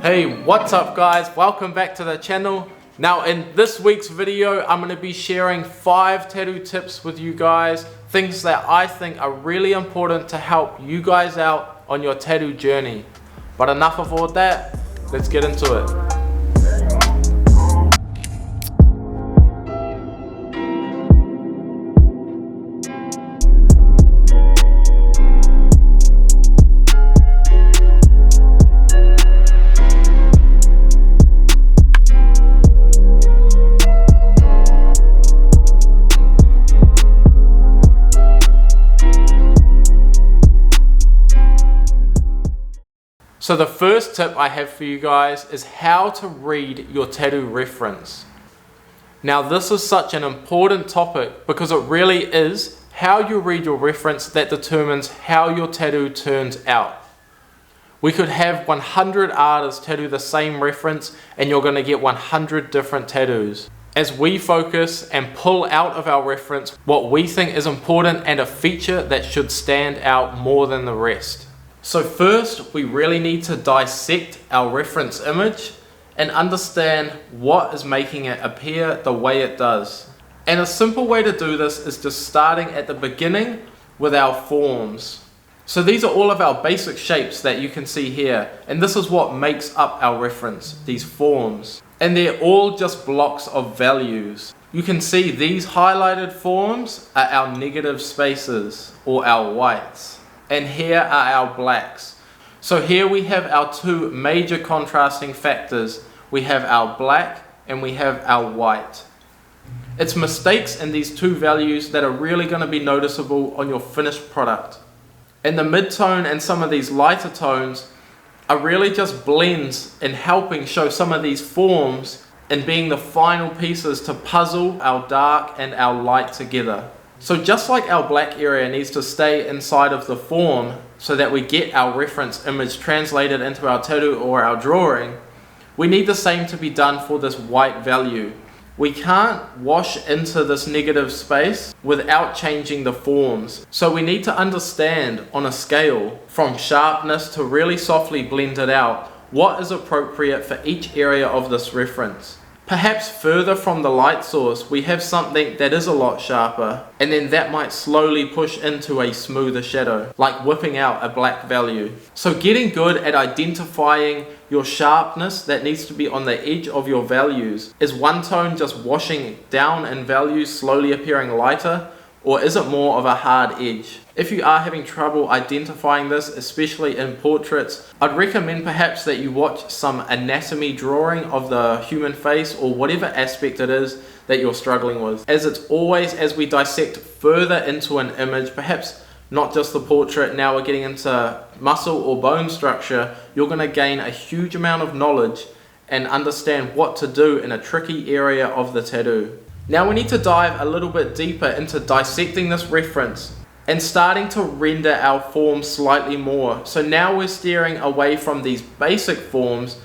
Hey, what's up guys? Welcome back to the channel. Now in this week's video, I'm going to be sharing 5 tattoo tips with you guys. Things that I think are really important to help you guys out on your tattoo journey. But enough of all that, let's get into it. So the first tip I have for you guys is how to read your tattoo reference. Now this is such an important topic because it really is how you read your reference that determines how your tattoo turns out. We could have 100 artists tattoo the same reference and you're going to get 100 different tattoos. As we focus and pull out of our reference what we think is important and a feature that should stand out more than the rest. So first, we really need to dissect our reference image and understand what is making it appear the way it does. And a simple way to do this is just starting at the beginning with our forms. So these are all of our basic shapes that you can see here, and this is what makes up our reference, these forms. And they're all just blocks of values. You can see these highlighted forms are our negative spaces or our whites. And here are our blacks. So here we have our two major contrasting factors. We have our black and we have our white. It's mistakes in these two values that are really going to be noticeable on your finished product. And the mid-tone and some of these lighter tones are really just blends in helping show some of these forms and being the final pieces to puzzle our dark and our light together. So just like our black area needs to stay inside of the form so that we get our reference image translated into our tattoo or our drawing, we need the same to be done for this white value. We can't wash into this negative space without changing the forms. So we need to understand on a scale from sharpness to really softly blend it out what is appropriate for each area of this reference. Perhaps further from the light source, we have something that is a lot sharper, and then that might slowly push into a smoother shadow, like whipping out a black value. So getting good at identifying your sharpness that needs to be on the edge of your values. Is one tone just washing down in values, slowly appearing lighter? Or is it more of a hard edge? If you are having trouble identifying this, especially in portraits, I'd recommend perhaps that you watch some anatomy drawing of the human face or whatever aspect it is that you're struggling with. As it's always, as we dissect further into an image, perhaps not just the portrait, now we're getting into muscle or bone structure, you're going to gain a huge amount of knowledge and understand what to do in a tricky area of the tattoo. Now we need to dive a little bit deeper into dissecting this reference and starting to render our forms slightly more. So now we're steering away from these basic forms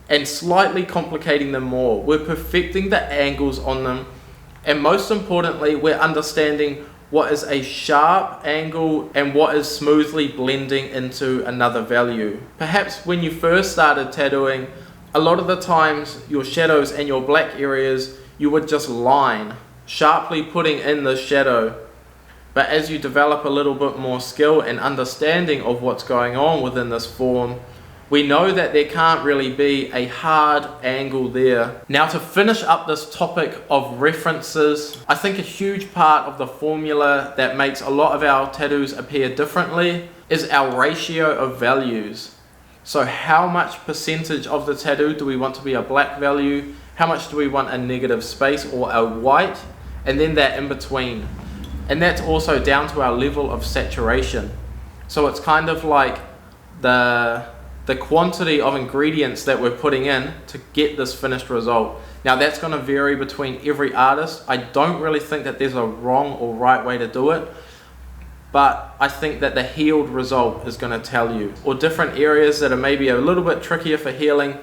and slightly complicating them more. We're perfecting the angles on them, and most importantly, we're understanding what is a sharp angle and what is smoothly blending into another value. Perhaps when you first started tattooing, a lot of the times your shadows and your black areas you would just line, sharply putting in the shadow. But as you develop a little bit more skill and understanding of what's going on within this form, we know that there can't really be a hard angle there. Now to finish up this topic of references, I think a huge part of the formula that makes a lot of our tattoos appear differently is our ratio of values. So how much percentage of the tattoo do we want to be a black value? How much do we want a negative space or a white? And then that in between. And that's also down to our level of saturation. So it's kind of like the quantity of ingredients that we're putting in to get this finished result. Now that's going to vary between every artist. I don't really think that there's a wrong or right way to do it, but I think that the healed result is going to tell you. Or different areas that are maybe a little bit trickier for healing,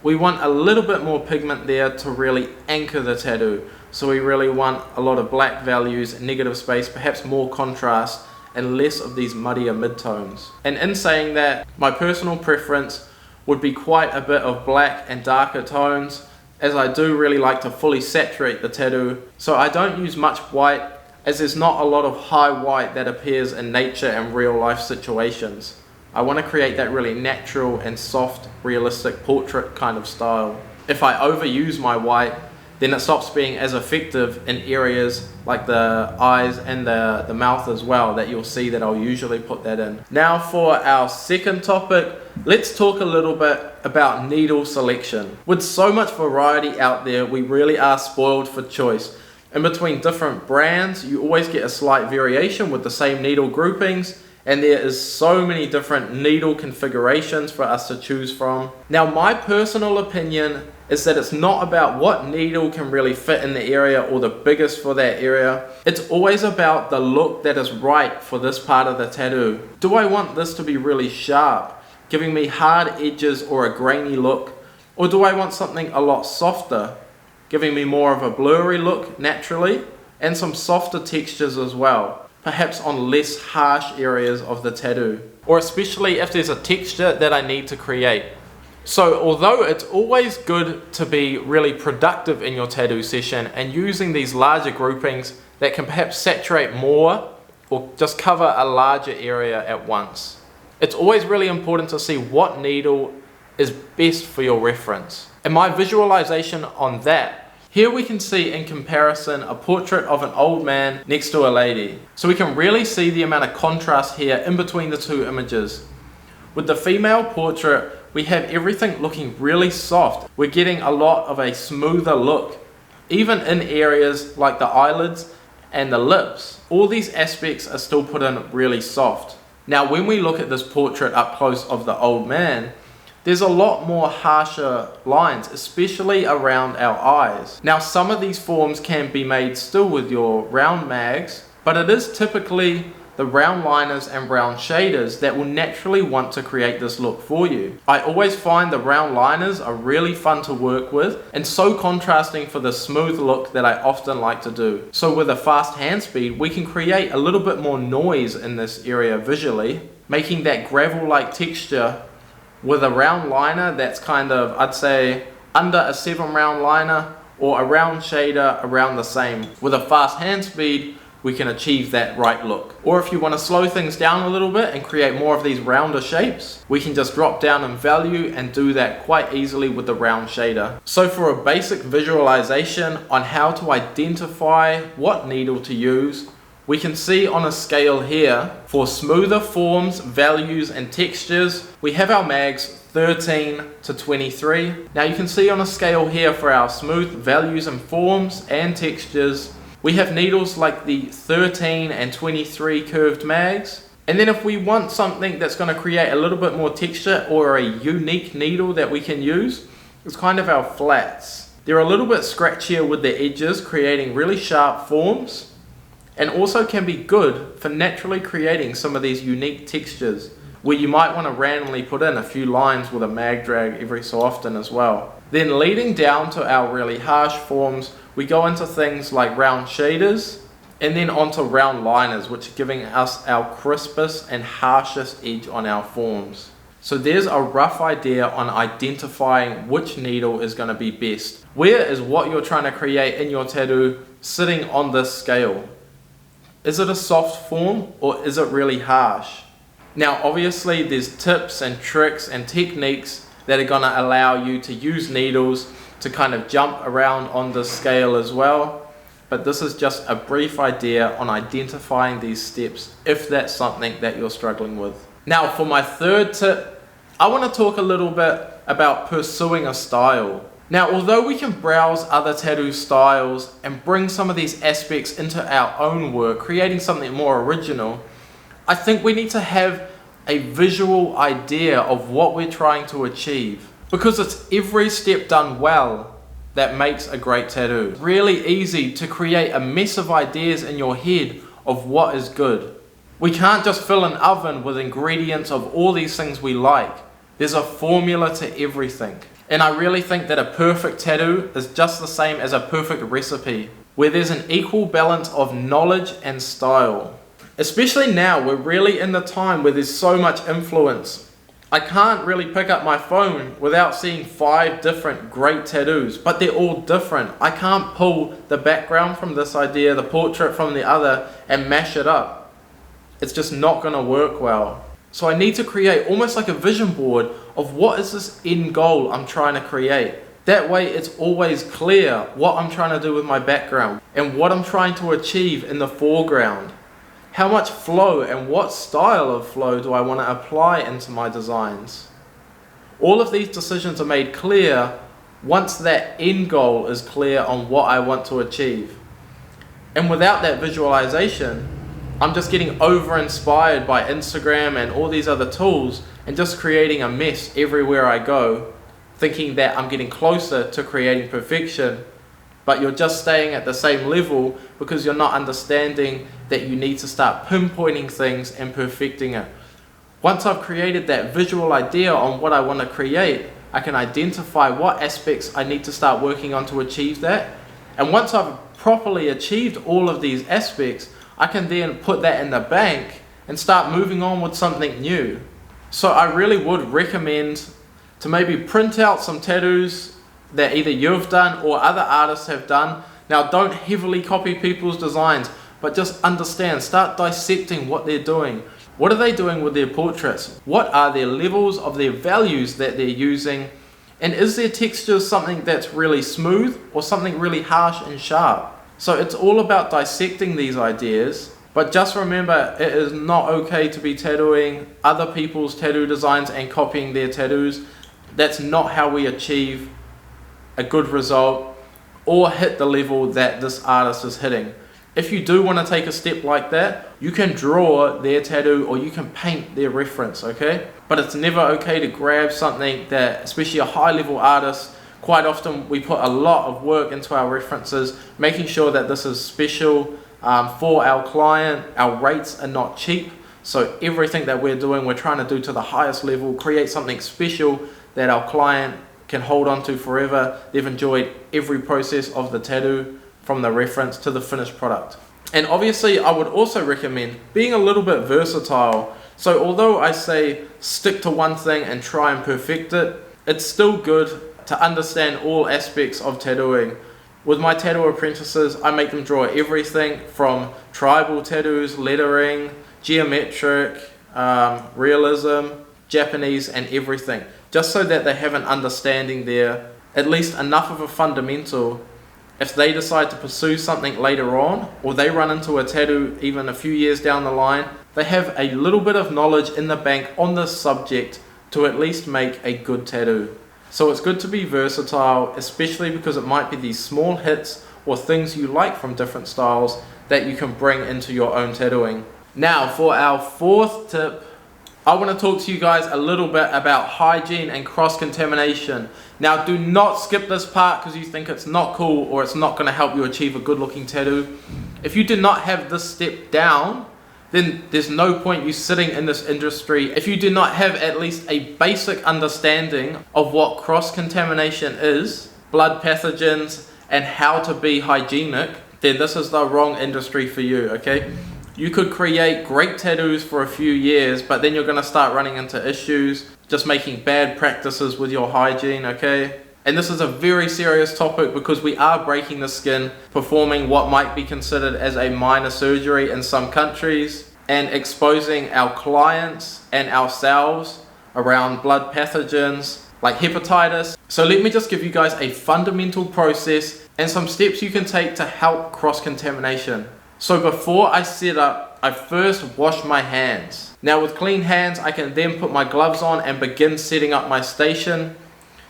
we want a little bit more pigment there to really anchor the tattoo. So we really want a lot of black values, negative space, perhaps more contrast, and less of these muddier midtones. And in saying that, my personal preference would be quite a bit of black and darker tones, as I do really like to fully saturate the tattoo. So I don't use much white, as there's not a lot of high white that appears in nature and real life situations. I want to create that really natural and soft, realistic portrait kind of style. If I overuse my white, then it stops being as effective in areas like the eyes and the mouth as well, that you'll see that I'll usually put that in. Now for our second topic, let's talk a little bit about needle selection. With so much variety out there, we really are spoiled for choice. In between different brands, you always get a slight variation with the same needle groupings, and there is so many different needle configurations for us to choose from. Now my personal opinion is that it's not about what needle can really fit in the area or the biggest for that area. It's always about the look that is right for this part of the tattoo. Do I want this to be really sharp, giving me hard edges or a grainy look? Or do I want something a lot softer, giving me more of a blurry look naturally, and some softer textures as well, perhaps on less harsh areas of the tattoo, or especially if there's a texture that I need to create. So although it's always good to be really productive in your tattoo session and using these larger groupings that can perhaps saturate more or just cover a larger area at once, it's always really important to see what needle is best for your reference. And my visualization on that, here we can see in comparison a portrait of an old man next to a lady. So we can really see the amount of contrast here in between the two images. With the female portrait, we have everything looking really soft. We're getting a lot of a smoother look, even in areas like the eyelids and the lips. All these aspects are still put in really soft. Now when we look at this portrait up close of the old man, there's a lot more harsher lines, especially around our eyes. Now some of these forms can be made still with your round mags, but it is typically the round liners and round shaders that will naturally want to create this look for you. I always find the round liners are really fun to work with and so contrasting for the smooth look that I often like to do. So with a fast hand speed, we can create a little bit more noise in this area visually, making that gravel-like texture with a round liner that's kind of, I'd say, under a 7 round liner, or a round shader around the same. With a fast hand speed, we can achieve that right look. Or if you want to slow things down a little bit and create more of these rounder shapes, we can just drop down in value and do that quite easily with the round shader. So for a basic visualization on how to identify what needle to use, we can see on a scale here, for smoother forms, values and textures, we have our mags 13 to 23. Now you can see on a scale here for our smooth values and forms and textures, we have needles like the 13 and 23 curved mags. And then if we want something that's going to create a little bit more texture or a unique needle that we can use, it's kind of our flats. They're a little bit scratchier with the edges, creating really sharp forms, and also can be good for naturally creating some of these unique textures where you might want to randomly put in a few lines with a mag drag every so often as well. Then leading down to our really harsh forms, we go into things like round shaders and then onto round liners, which are giving us our crispest and harshest edge on our forms. So there's a rough idea on identifying which needle is going to be best. Where is what you're trying to create in your tattoo sitting on this scale? Is it a soft form or is it really harsh? Now obviously there's tips and tricks and techniques that are going to allow you to use needles to kind of jump around on this scale as well, but this is just a brief idea on identifying these steps if that's something that you're struggling with. Now for my third tip, I want to talk a little bit about pursuing a style. Now although we can browse other tattoo styles and bring some of these aspects into our own work, creating something more original, I think we need to have a visual idea of what we're trying to achieve, because it's every step done well that makes a great tattoo. It's really easy to create a mess of ideas in your head of what is good. We can't just fill an oven with ingredients of all these things we like. There's a formula to everything. And I really think that a perfect tattoo is just the same as a perfect recipe, where there's an equal balance of knowledge and style. Especially now, we're really in the time where there's so much influence I can't really pick up my phone without seeing 5 different great tattoos, but they're all different. I can't pull the background from this idea, the portrait from the other, and mash it up. It's just not going to work well. So I need to create almost like a vision board of what is this end goal I'm trying to create. That way it's always clear what I'm trying to do with my background and what I'm trying to achieve in the foreground. How much flow and what style of flow do I want to apply into my designs? All of these decisions are made clear once that end goal is clear on what I want to achieve. And without that visualization, I'm just getting over-inspired by Instagram and all these other tools and just creating a mess everywhere I go, thinking that I'm getting closer to creating perfection. But you're just staying at the same level because you're not understanding that you need to start pinpointing things and perfecting it. Once I've created that visual idea on what I want to create, I can identify what aspects I need to start working on to achieve that. And once I've properly achieved all of these aspects, I can then put that in the bank and start moving on with something new. So I really would recommend to maybe print out some tattoos that either you've done or other artists have done. Now, don't heavily copy people's designs, but just understand, start dissecting what they're doing. What are they doing with their portraits? What are their levels of their values that they're using? And is their texture something that's really smooth or something really harsh and sharp? So it's all about dissecting these ideas, but just remember, it is not okay to be tattooing other people's tattoo designs and copying their tattoos. That's not how we achieve a good result or hit the level that this artist is hitting. If you do want to take a step like that, you can draw their tattoo or you can paint their reference, okay? But it's never okay to grab something that, especially a high level artist, quite often we put a lot of work into our references, making sure that this is special for our client. Our rates are not cheap, so everything that we're doing, we're trying to do to the highest level, create something special that our client can hold on to forever. They've enjoyed every process of the tattoo from the reference to the finished product. And obviously I would also recommend being a little bit versatile. So although I say stick to one thing and try and perfect it, it's still good to understand all aspects of tattooing. With my tattoo apprentices, I make them draw everything from tribal tattoos, lettering, geometric, realism, Japanese, and everything, just so that they have an understanding there, at least enough of a fundamental. If they decide to pursue something later on, or they run into a tattoo even a few years down the line, they have a little bit of knowledge in the bank on this subject to at least make a good tattoo. So it's good to be versatile, especially because it might be these small hits or things you like from different styles that you can bring into your own tattooing. Now for our fourth tip, I want to talk to you guys a little bit about hygiene and cross-contamination. Now do not skip this part because you think it's not cool or it's not going to help you achieve a good looking tattoo. If you did not have this step down, then there's no point you sitting in this industry. If you do not have at least a basic understanding of what cross-contamination is, blood pathogens, and how to be hygienic, then this is the wrong industry for you, okay? You could create great tattoos for a few years, but then you're going to start running into issues, just making bad practices with your hygiene, okay? And this is a very serious topic because we are breaking the skin, performing what might be considered as a minor surgery in some countries, and exposing our clients and ourselves around blood pathogens like hepatitis. So let me just give you guys a fundamental process and some steps you can take to help cross-contamination. So before I set up, I first wash my hands. Now with clean hands, I can then put my gloves on and begin setting up my station.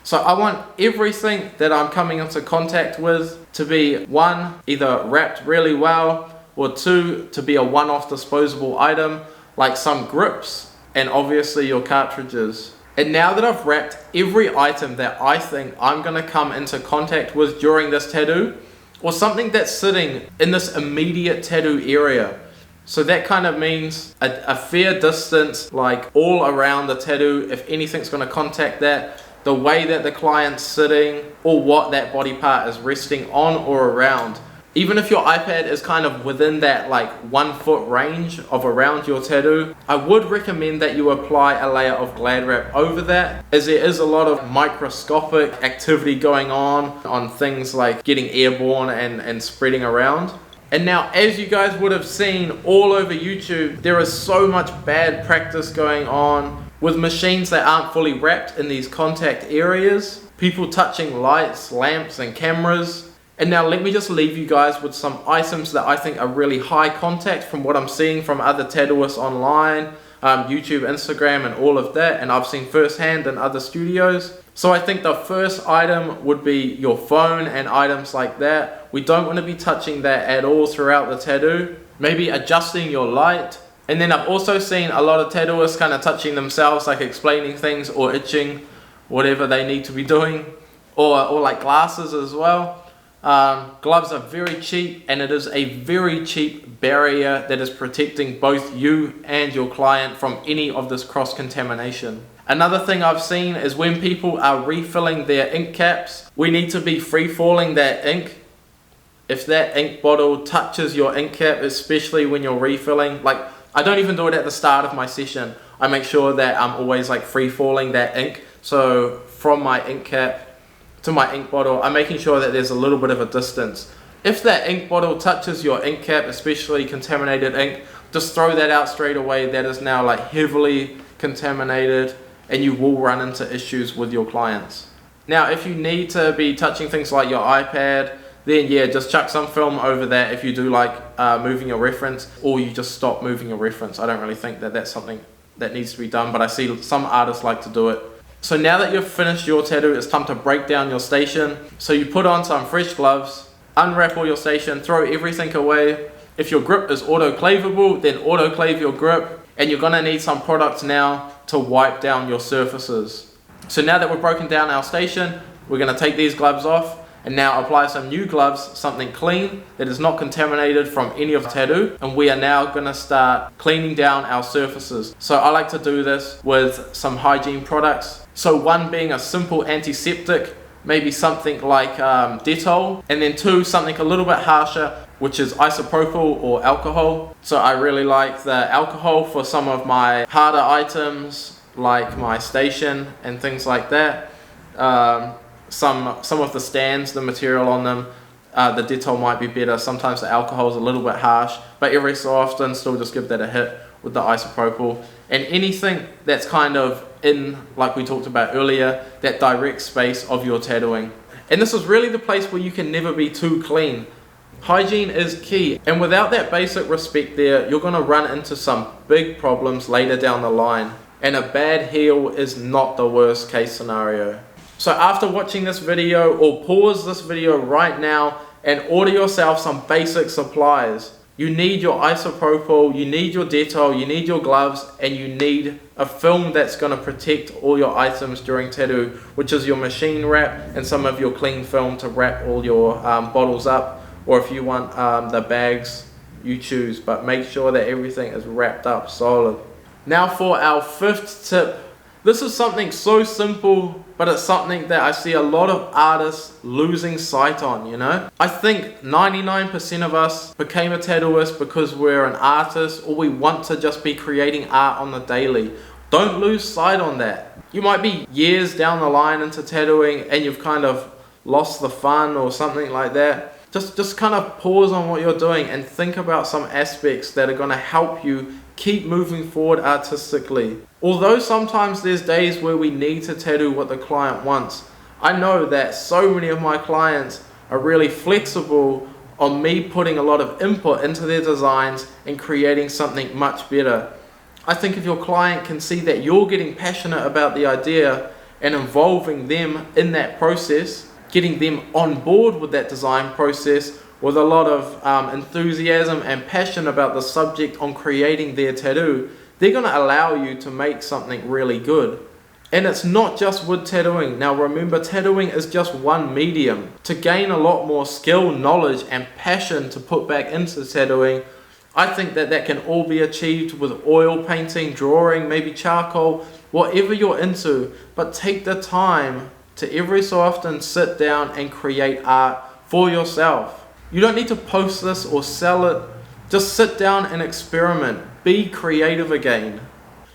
So I want everything that I'm coming into contact with to be, one, either wrapped really well, or two, to be a one-off disposable item, like some grips and obviously your cartridges. And now that I've wrapped every item that I think I'm going to come into contact with during this tattoo, or something that's sitting in this immediate tattoo area. So that kind of means a fair distance, like all around the tattoo, if anything's going to contact that, the way that the client's sitting, or what that body part is resting on or around. Even if your iPad is kind of within that like 1 foot range of around your tattoo, I would recommend that you apply a layer of Glad wrap over that, as there is a lot of microscopic activity going on things like getting airborne and spreading around. And now, as you guys would have seen all over YouTube, there is so much bad practice going on with machines that aren't fully wrapped in these contact areas, people touching lights, lamps and cameras. And now let me just leave you guys with some items that I think are really high contact from what I'm seeing from other tattooists online, YouTube, Instagram and all of that, and I've seen firsthand in other studios. So I think the first item would be your phone and items like that. We don't want to be touching that at all throughout the tattoo. Maybe adjusting your light. And then I've also seen a lot of tattooists kind of touching themselves, like explaining things or itching, whatever they need to be doing, or like glasses as well. Gloves are very cheap, and it is a very cheap barrier that is protecting both you and your client from any of this cross-contamination. Another thing I've seen is when people are refilling their ink caps, we need to be free-falling that ink. If that ink bottle touches your ink cap, especially when you're refilling, like I don't even do it at the start of my session. I make sure that I'm always like free-falling that ink. So from my ink cap to my ink bottle, I'm making sure that there's a little bit of a distance. If that ink bottle touches your ink cap, especially contaminated ink, just throw that out straight away. That is now like heavily contaminated, and you will run into issues with your clients. Now, if you need to be touching things like your iPad, then yeah, just chuck some film over that if you do like moving your reference, or you just stop moving your reference. I don't really think that that's something that needs to be done, but I see some artists like to do it. So now that you've finished your tattoo, it's time to break down your station. So you put on some fresh gloves, unwrap all your station, throw everything away. If your grip is autoclavable, then autoclave your grip, and you're gonna need some products now to wipe down your surfaces. So now that we've broken down our station, we're gonna take these gloves off and now apply some new gloves, something clean that is not contaminated from any of the tattoo, and we are now going to start cleaning down our surfaces. So I like to do this with some hygiene products. So one being a simple antiseptic, maybe something like Dettol, and then two, something a little bit harsher, which is isopropyl or alcohol. So I really like the alcohol for some of my harder items like my station and things like that. Some of the stands, the material on them, the Dettol might be better. Sometimes the alcohol is a little bit harsh, but every so often still just give that a hit with the isopropyl. And anything that's kind of in, like we talked about earlier, that direct space of your tattooing. And this is really the place where you can never be too clean. Hygiene is key, and without that basic respect there, you're going to run into some big problems later down the line. And a bad heel is not the worst case scenario. So after watching this video, or pause this video right now and order yourself some basic supplies. You need your isopropyl, you need your Dettol, you need your gloves, and you need a film that's going to protect all your items during tattoo, which is your machine wrap and some of your cling film to wrap all your bottles up, or if you want the bags, you choose, but make sure that everything is wrapped up solid. Now for our fifth tip. This is something so simple, but it's something that I see a lot of artists losing sight on, you know? I think 99% of us became a tattooist because we're an artist, or we want to just be creating art on the daily. Don't lose sight on that. You might be years down the line into tattooing and you've kind of lost the fun or something like that. Just kind of pause on what you're doing and think about some aspects that are going to help you keep moving forward artistically. Although sometimes there's days where we need to tattoo what the client wants, I know that so many of my clients are really flexible on me putting a lot of input into their designs and creating something much better. I think if your client can see that you're getting passionate about the idea and involving them in that process, getting them on board with that design process with a lot of enthusiasm and passion about the subject on creating their tattoo, they're going to allow you to make something really good. And it's not just wood tattooing. Now remember, tattooing is just one medium. To gain a lot more skill, knowledge and passion to put back into tattooing, I think that can all be achieved with oil painting, drawing, maybe charcoal, whatever you're into. But take the time to every so often sit down and create art for yourself. You don't need to post this or sell it. Just sit down and experiment. Be creative again.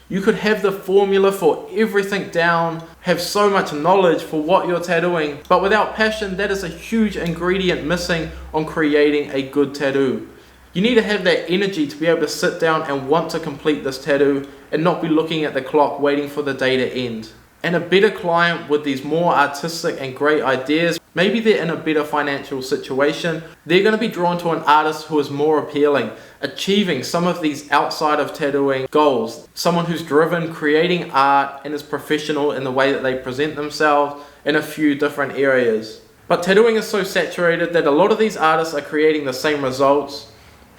You could have the formula for everything down, have so much knowledge for what you're tattooing, but without passion, that is a huge ingredient missing on creating a good tattoo. You need to have that energy to be able to sit down and want to complete this tattoo and not be looking at the clock waiting for the day to end. And a better client with these more artistic and great ideas, maybe they're in a better financial situation, they're going to be drawn to an artist who is more appealing, achieving some of these outside of tattooing goals. Someone who's driven, creating art, and is professional in the way that they present themselves in a few different areas. But tattooing is so saturated that a lot of these artists are creating the same results.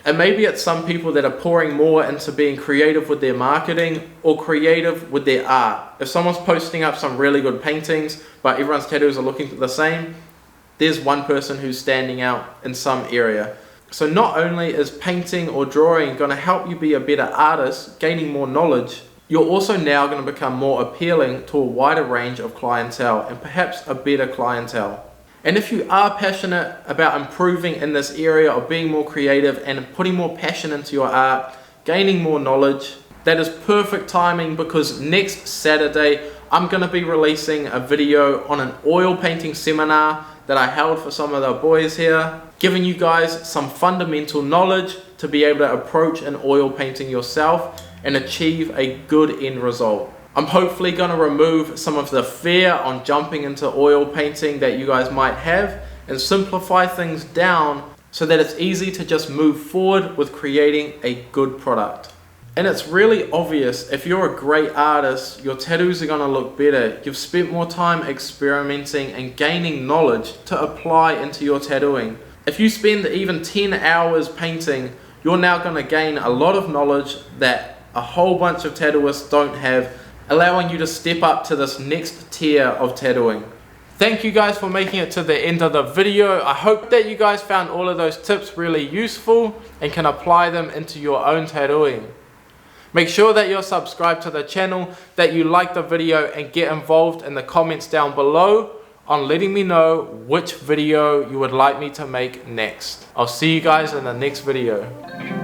And maybe it's some people that are pouring more into being creative with their marketing or creative with their art. If someone's posting up some really good paintings, but everyone's tattoos are looking the same, there's one person who's standing out in some area. So not only is painting or drawing going to help you be a better artist, gaining more knowledge, you're also now going to become more appealing to a wider range of clientele and perhaps a better clientele. And if you are passionate about improving in this area of being more creative and putting more passion into your art, gaining more knowledge, that is perfect timing, because next Saturday I'm going to be releasing a video on an oil painting seminar that I held for some of the boys here, giving you guys some fundamental knowledge to be able to approach an oil painting yourself and achieve a good end result. I'm hopefully going to remove some of the fear on jumping into oil painting that you guys might have and simplify things down so that it's easy to just move forward with creating a good product. And it's really obvious, if you're a great artist, your tattoos are going to look better. You've spent more time experimenting and gaining knowledge to apply into your tattooing. If you spend even 10 hours painting, you're now going to gain a lot of knowledge that a whole bunch of tattooists don't have, allowing you to step up to this next tier of tattooing. Thank you guys for making it to the end of the video. I hope that you guys found all of those tips really useful and can apply them into your own tattooing. Make sure that you're subscribed to the channel, that you like the video, and get involved in the comments down below on letting me know which video you would like me to make next. I'll see you guys in the next video.